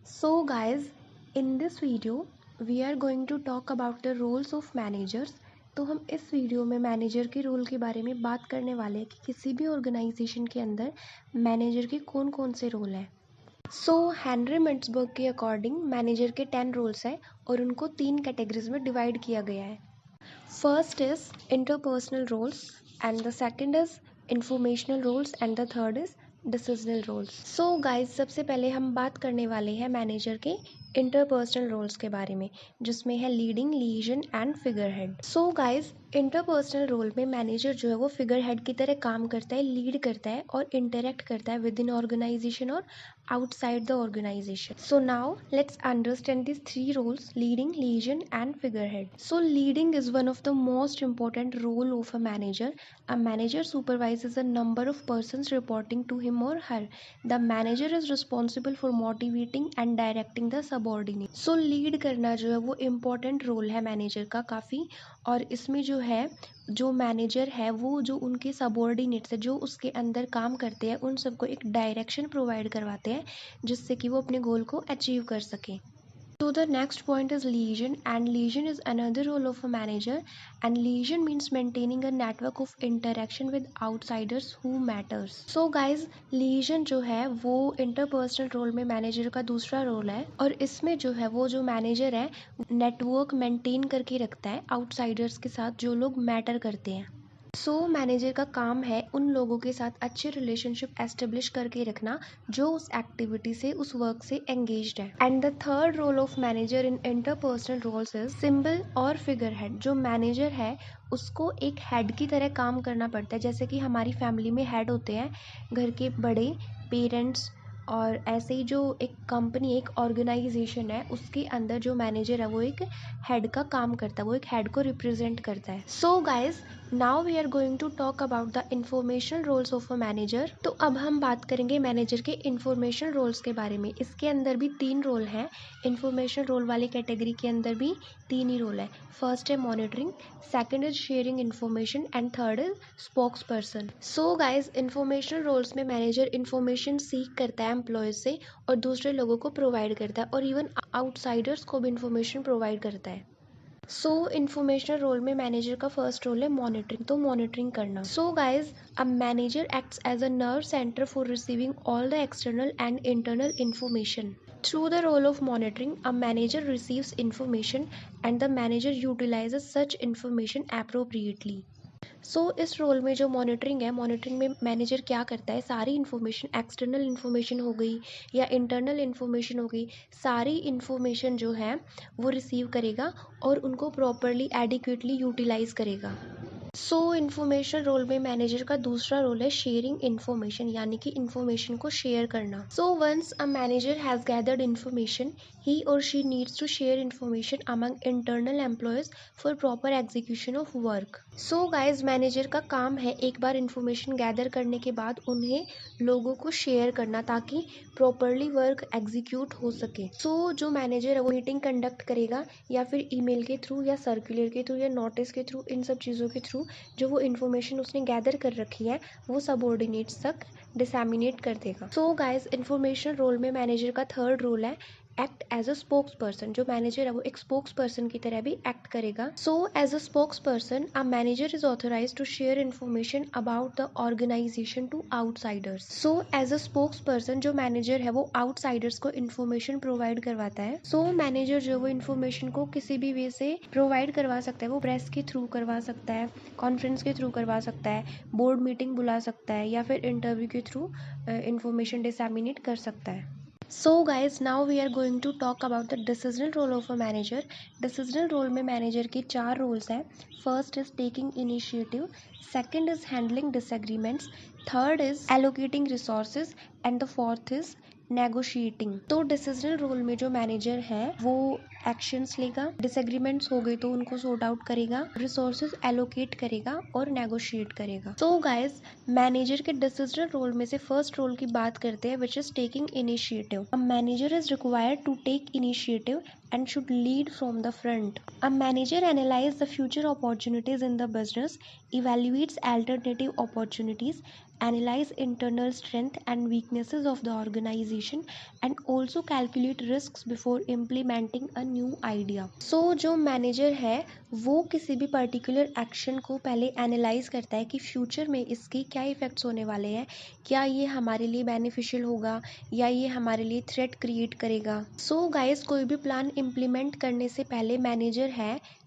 So guys, in this video we are going to talk about the roles of managers। तो हम इस video में manager के role के बारे में बात करने वाले हैं कि किसी भी ऑर्गेनाइजेशन के अंदर मैनेजर के कौन कौन से रोल हैं। सो हेनरी मिट्सबर्ग के अकॉर्डिंग मैनेजर के 10 रोल्स हैं और उनको 3 कैटेगरीज में डिवाइड किया गया है। First is interpersonal roles and the second is informational roles and the third is decisional roles. So guys, सबसे पहले हम बात करने वाले हैं मैनेजर के इंटरपर्सनल रोल्स के बारे में, जिसमें है leading, liaison and figurehead. So guys, interpersonal role में मैनेजर जो है वो फिगर हेड की तरह काम करता है, लीड करता है और इंटरेक्ट करता है विद इन ऑर्गेनाइजेशन और outside the organization. So now let's understand these three roles: leading, legion and figurehead. So leading is one of the most important role of a manager. A manager supervises a number of persons reporting to him or her. The manager is responsible for motivating and directing the subordinates. So lead करना जो है वो important role है manager का काफ़ी, और इसमें जो मैनेजर है वो जो उनके सबॉर्डिनेट्स है जो उसके अंदर काम करते हैं उन सबको एक डायरेक्शन प्रोवाइड करवाते हैं जिससे कि वो अपने गोल को अचीव कर सकें। So the next point is legion, and legion is another role of a manager, and legion means maintaining a network of interaction with outsiders who matters. So guys, legion जो है वो interpersonal role में manager का दूसरा role है और इसमें जो है वो जो मैनेजर है नेटवर्क मेंटेन करके रखता है आउटसाइडर्स के साथ जो लोग मैटर करते हैं। सो मैनेजर का काम है उन लोगों के साथ अच्छे रिलेशनशिप एस्टेब्लिश करके रखना जो उस एक्टिविटी से, उस वर्क से एंगेज्ड है। And the third role of manager in interpersonal roles is symbol और फिगर हेड। जो मैनेजर है उसको एक हेड की तरह काम करना पड़ता है, जैसे कि हमारी फैमिली में हेड होते हैं, घर के बड़े, पेरेंट्स, और ऐसे ही जो एक कंपनी, एक ऑर्गेनाइजेशन है उसके अंदर जो मैनेजर है वो एक हेड का काम करता है, वो एक हेड को रिप्रेजेंट करता है। So guys, now we are going to talk about the informational roles of a manager. तो अब हम बात करेंगे मैनेजर के इंफॉर्मेशनल रोल्स के बारे में। इसके अंदर भी 3 रोल हैं। इंफॉर्मेशनल रोल वाली कैटेगरी के अंदर भी 3 ही रोल है। फर्स्ट है monitoring, second is sharing information and third is spokesperson. So guys, informational roles में मैनेजर इन्फॉर्मेशन सीख करता है एम्प्लॉयज से और दूसरे लोगों को प्रोवाइड करता है और इवन आउटसाइडर्स को भी इन्फॉर्मेशन प्रोवाइड करता है। सो इन्फॉर्मेशनल रोल में मैनेजर का फर्स्ट रोल है मॉनिटरिंग, तो मॉनिटरिंग करना। So guys, a manager acts as a nerve centre for receiving all the external and internal information. Through the role of monitoring, a manager receives information and the manager utilizes such information appropriately. इस role में जो monitoring है, monitoring में manager क्या करता है, सारी information, external information हो गई या इंटरनल इन्फॉर्मेशन हो गई, सारी इन्फॉर्मेशन जो है वो रिसीव करेगा और उनको प्रॉपरली एडिक्वेटली यूटिलाइज करेगा। इन्फॉर्मेशन रोल में मैनेजर का दूसरा रोल है शेयरिंग इन्फॉर्मेशन, यानी कि इन्फॉर्मेशन को शेयर करना। Once a manager has gathered information, he और she needs to share information among internal employees for proper execution of work. Guys, manager का काम है एक बार इन्फॉर्मेशन गैदर करने के बाद उन्हें लोगों को शेयर करना ताकि प्रॉपरली वर्क एग्जीक्यूट हो सके। जो मैनेजर है वो मीटिंग कंडक्ट करेगा या फिर ईमेल के थ्रू या सर्कुलर के थ्रू या नोटिस के थ्रू, इन सब चीज़ों के थ्रू जो वो इन्फॉर्मेशन उसने गैदर कर रखी है वो सबऑर्डिनेट्स तक डिसैमिनेट कर देगा। गाइज, इन्फॉर्मेशन रोल में मैनेजर का थर्ड रोल है act as a spokesperson. जो मैनेजर है वो एक स्पोक्स पर्सन की तरह भी एक्ट करेगा। As a spokesperson, a manager is authorised to share information about the organisation to outsiders. As a spokesperson जो मैनेजर है वो आउटसाइडर्स को इन्फॉर्मेशन प्रोवाइड करवाता है। मैनेजर जो वो इन्फॉर्मेशन को किसी भी वे से प्रोवाइड करवा सकता है, वो प्रेस के थ्रू करवा सकता है, कॉन्फ्रेंस के थ्रू करवा सकता है, बोर्ड मीटिंग बुला सकता है या फिर इंटरव्यू के थ्रू इन्फॉर्मेशन डिसैमिनेट कर सकता है। Guys, now we are going to talk about the decisional role of a manager. Decisional role में मैनेजर के 4 रोल्स हैं। First is taking initiative, second is handling disagreements, third is allocating resources and the fourth is negotiating. Decisional role में जो manager है वो actions लेगा, disagreements हो गए तो उनको सॉर्ट आउट करेगा, रिसोर्सेज एलोकेट करेगा और नेगोशिएट करेगा। गाइस, मैनेजर के डिसीजनल रोल में से फर्स्ट रोल की बात करते हैं, which is taking initiative. A manager is required to take initiative and should lead from the front. A manager analyzes the future opportunities in the business, evaluates alternative opportunities, analyze internal strength and weaknesses of the organization and also calculate risks before implementing a new idea. So जो manager है वो किसी भी particular action को पहले analyse करता है कि फ्यूचर में इसके क्या इफ़ेक्ट्स होने वाले हैं, क्या ये हमारे लिए बेनिफिशियल होगा या ये हमारे लिए थ्रेट क्रिएट करेगा। सो गाइस, कोई भी प्लान इम्प्लीमेंट करने से पहले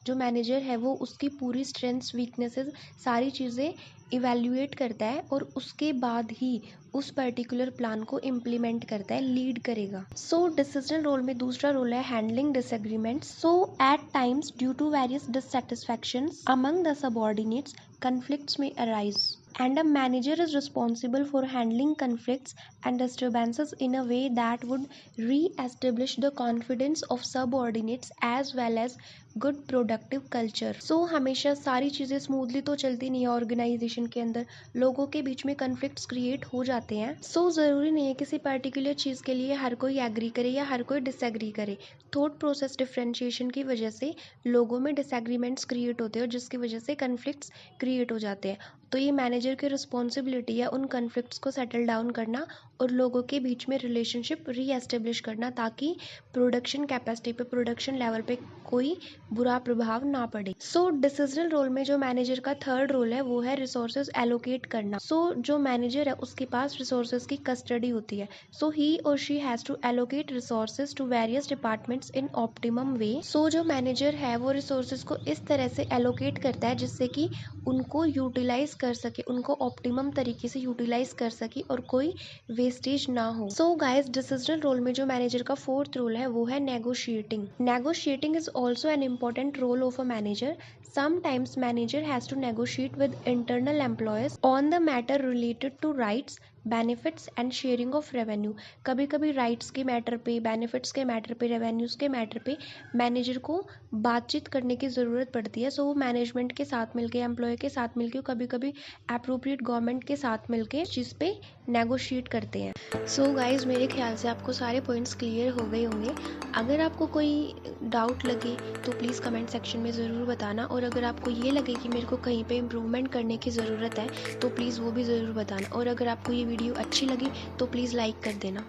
जो मैनेजर है वो उसकी पूरी स्ट्रेंथ्स, वीकनेसेस, सारी चीज़ें इवैल्यूएट करता है और उसके बाद ही उस पर्टिकुलर प्लान को इम्प्लीमेंट करता है, लीड करेगा। सो डिसीजन रोल में दूसरा रोल है handling disagreements. So at times due to various dissatisfactions among the subordinates, conflicts may arise and a manager is responsible for handling conflicts and disturbances in a way that would re-establish the confidence of subordinates as well as good productive culture. So हमेशा सारी चीज़ें smoothly तो चलती नहीं है organisation के अंदर, लोगों के बीच में कन्फ्लिक्ट्स क्रिएट हो जाते हैं। सो ज़रूरी नहीं है किसी पर्टिकुलर चीज़ के लिए हर कोई एग्री करे या हर कोई डिसएग्री करे। थॉट प्रोसेस डिफरेंशिएशन की वजह से लोगों में डिसएग्रीमेंट्स क्रिएट होते हैं और जिसकी वजह से कन्फ्लिक्ट्स क्रिएट हो जाते हैं। तो ये मैनेजर की रिस्पॉन्सिबिलिटी है उन कन्फ्लिक्ट्स को सेटल डाउन करना और लोगों के बीच में रिलेशनशिप रीएस्टेब्लिश करना, ताकि प्रोडक्शन कैपेसिटी पे, प्रोडक्शन लेवल पे कोई बुरा प्रभाव ना पड़े। सो डिसीजनल रोल में जो मैनेजर का थर्ड रोल है वो है रिसोर्सेज एलोकेट करना। सो जो मैनेजर है उसके पास रिसोर्सेज की कस्टडी होती है। सो ही और she has to allocate resources to various departments in optimum way. So जो मैनेजर है वो रिसोर्सेज को इस तरह से एलोकेट करता है जिससे कि उनको यूटिलाइज कर सके, उनको ऑप्टिमम तरीके से यूटिलाइज कर सके और कोई वेस्टेज ना हो। सो गाइस, डिसीजनल रोल में जो मैनेजर का फोर्थ रोल है वो है negotiating. Negotiating is also an important role of a manager. Sometimes manager has to negotiate with internal employees on the matter related to rights, benefits and sharing of revenue. कभी कभी rights के matter पे, benefits के matter पे, revenues के matter पे manager को बातचीत करने की ज़रूरत पड़ती है। सो वो मैनेजमेंट के साथ मिलके, एम्प्लॉय के साथ मिलके, कभी कभी अप्रोप्रिएट गवर्नमेंट के साथ मिलके चीज़ पे नेगोशिएट करते हैं। सो गाइज, मेरे ख्याल से आपको सारे पॉइंट्स क्लियर हो गए होंगे। अगर आपको कोई डाउट लगे तो प्लीज़ कमेंट सेक्शन में ज़रूर बताना, और अगर आपको ये लगे कि मेरे को कहीं पे इम्प्रूवमेंट करने की ज़रूरत है तो प्लीज़ वो भी ज़रूर बताना। और अगर आपको ये वीडियो अच्छी लगी तो प्लीज़ लाइक कर देना।